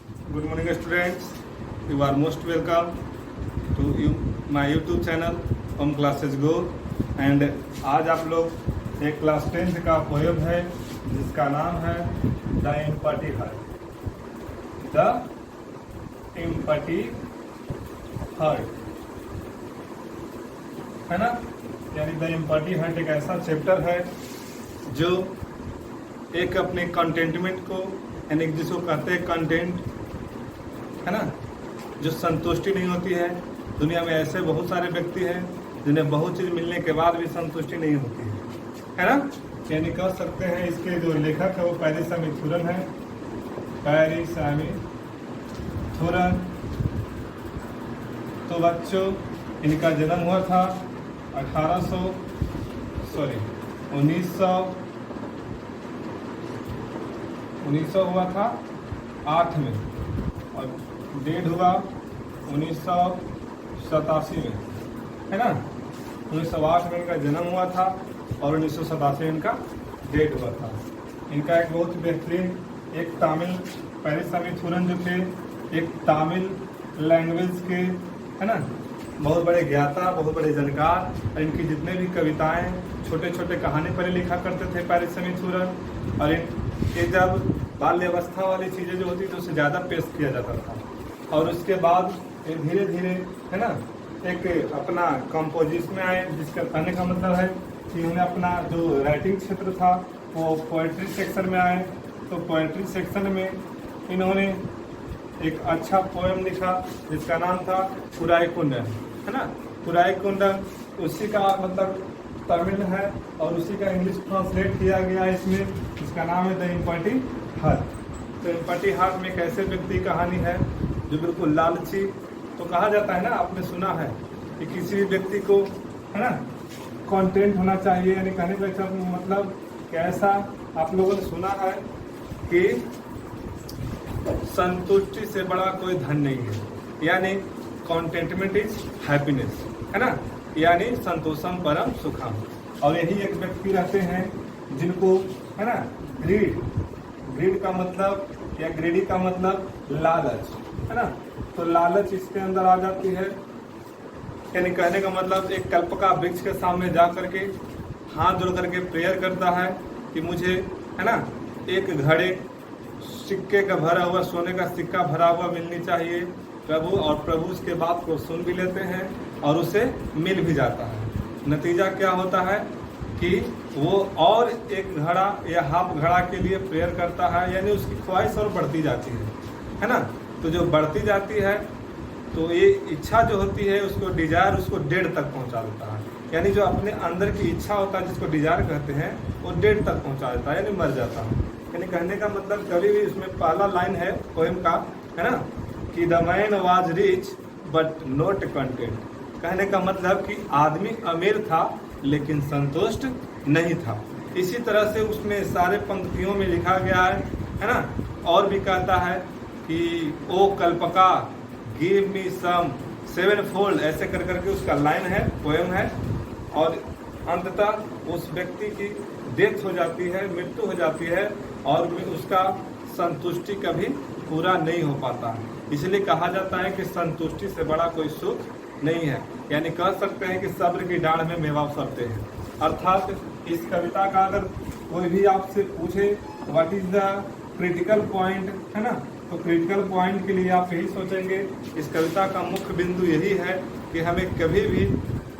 Good morning students, you are most welcome to my YouTube channel home classes go. And आज आप लोग एक class 10th का poem है जिसका नाम है the empty heart. The empty heart है ना, यानी द एम्पटी हार्ट एक ऐसा चैप्टर है जो एक अपने कंटेंटमेंट को, यानी जिसको कहते हैं कंटेंट, है ना, जो संतुष्टि नहीं होती है। दुनिया में ऐसे बहुत सारे व्यक्ति हैं जिन्हें बहुत चीज़ मिलने के बाद भी संतुष्टि नहीं होती है ना। यानी कह सकते हैं इसके जो लेखक है वो पैरिसमिथुरन है। पैरिसमिथुरन। तो बच्चों, इनका जन्म हुआ था 1900 हुआ था 8 में और डेढ़ हुआ 1987 में, है ना। 1908 में इनका जन्म हुआ था और 1987 में इनका डेट हुआ था। इनका एक बहुत बेहतरीन एक तमिल पैरिसमिथुरन जो थे एक तमिल लैंग्वेज के, है ना, बहुत बड़े ज्ञाता, बहुत बड़े जानकार। और इनकी जितने भी कविताएं, छोटे छोटे कहानी पहले लिखा करते थे पैरिसमिथुरन। और ये जब बाल्यावस्था वाली चीज़ें जो होती थी उससे ज़्यादा पेश किया जाता था। और उसके बाद ये धीरे धीरे, है ना, एक अपना कंपोजिशन में आए, जिसका कहने का मतलब है कि उन्हें अपना जो राइटिंग क्षेत्र था वो पोएट्री सेक्शन में आए। तो पोएट्री सेक्शन में इन्होंने एक अच्छा पोएम लिखा जिसका नाम था पुराईकुंडम, है ना। पुराईकुंडम उसी का मतलब तमिल है और उसी का इंग्लिश ट्रांसलेट किया गया है इसमें। इसका नाम है द एम्पटी हार्ट। तो एम्पटी हार्ट में एक ऐसे व्यक्ति की कहानी है जो बिल्कुल लालची, तो कहा जाता है ना, आपने सुना है कि किसी भी व्यक्ति को, है ना, कंटेंट होना चाहिए। यानी कहने का मतलब कैसा, आप लोगों ने सुना है कि संतुष्टि से बड़ा कोई धन नहीं है, यानी कंटेंटमेंट इज हैप्पीनेस, है ना, यानी संतोषम परम सुखम। और यही एक व्यक्ति रहते हैं जिनको, है ना, ग्रीड का मतलब या ग्रीडी का मतलब लालच, है ना। तो लालच इसके अंदर आ जाती है। यानी कहने का मतलब एक कल्पका वृक्ष के सामने जा करके हाथ जोड़ करके प्रेयर करता है कि मुझे, है ना, एक घड़े सिक्के का भरा हुआ, सोने का सिक्का भरा हुआ मिलनी चाहिए प्रभु। और प्रभु उसके बात को सुन भी लेते हैं और उसे मिल भी जाता है। नतीजा क्या होता है कि वो और एक घड़ा या हाफ घड़ा के लिए प्रेयर करता है, यानी उसकी ख्वाहिश और बढ़ती जाती है ना। तो जो बढ़ती जाती है तो ये इच्छा जो होती है उसको डिजायर उसको डेढ़ तक पहुंचा देता है। यानी जो अपने अंदर की इच्छा होता है जिसको डिजायर कहते हैं वो डेढ़ तक पहुंचा देता है, यानी मर जाता है। यानी कहने का मतलब कभी भी इसमें पहला लाइन है पोएम का, है ना, कि the man was rich but not content. कहने का मतलब कि आदमी अमीर था लेकिन संतुष्ट नहीं था। इसी तरह से उसमें सारे पंक्तियों में लिखा गया है ना। और भी कहता है कि ओ कल्पका गिव मी सम सेवन फोल्ड, ऐसे कर करके उसका लाइन है, पोएम है। और अंततः उस व्यक्ति की डेथ हो जाती है, मृत्यु हो जाती है और उसका संतुष्टि कभी पूरा नहीं हो पाता। इसलिए कहा जाता है कि संतुष्टि से बड़ा कोई सुख नहीं है। यानी कह सकते हैं कि सब्र की डाढ़ में मेवा फलते हैं। अर्थात इस कविता का अगर कोई भी आपसे पूछे what is the critical point, है ना, तो क्रिटिकल पॉइंट के लिए आप यही सोचेंगे, इस कविता का मुख्य बिंदु यही है कि हमें कभी भी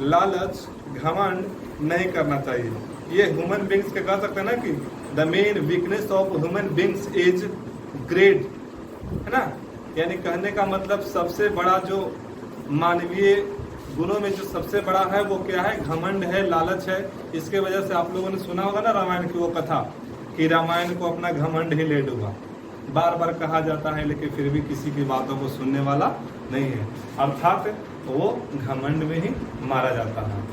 लालच, घमंड नहीं करना चाहिए। ये ह्यूमन बींग्स के कह सकते हैं ना कि the main weakness of human beings is grade, है ना। यानी कहने का मतलब सबसे बड़ा जो मानवीय गुणों में जो सबसे बड़ा है वो क्या है, घमंड है, लालच है। इसके वजह से आप लोगों ने सुना होगा ना रामायण की वो कथा कि रामायण को अपना घमंड ही ले डूबा। बार बार कहा जाता है लेकिन फिर भी किसी की बातों को सुनने वाला नहीं है, अर्थात वो घमंड में ही मारा जाता है।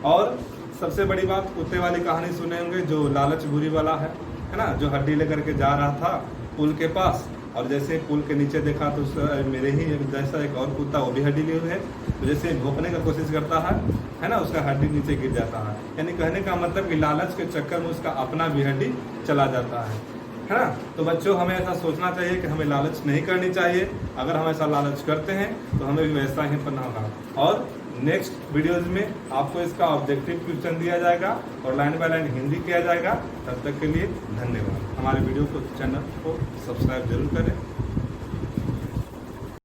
और सबसे बड़ी बात, कुत्ते वाली कहानी सुने होंगे जो लालच बुरी वाला है ना, जो हड्डी लेकर के जा रहा था पुल के पास और जैसे पुल के नीचे देखा तो मेरे ही जैसा एक और कुत्ता वो भी हड्डी लिए हुए है, तो जैसे भोंकने का कोशिश करता है ना, उसका हड्डी नीचे गिर जाता है। यानी कहने का मतलब कि लालच के चक्कर में उसका अपना भी हड्डी चला जाता है। है ना। तो बच्चों हमें ऐसा सोचना चाहिए कि हमें लालच नहीं करनी चाहिए। अगर हम ऐसा लालच करते हैं तो हमें भी वैसा ही पढ़ना होगा। और नेक्स्ट वीडियोज में आपको इसका ऑब्जेक्टिव क्वेश्चन दिया जाएगा और लाइन बाय लाइन हिंदी किया जाएगा। तब तक के लिए धन्यवाद। हमारे वीडियो को चैनल को सब्सक्राइब जरूर करें।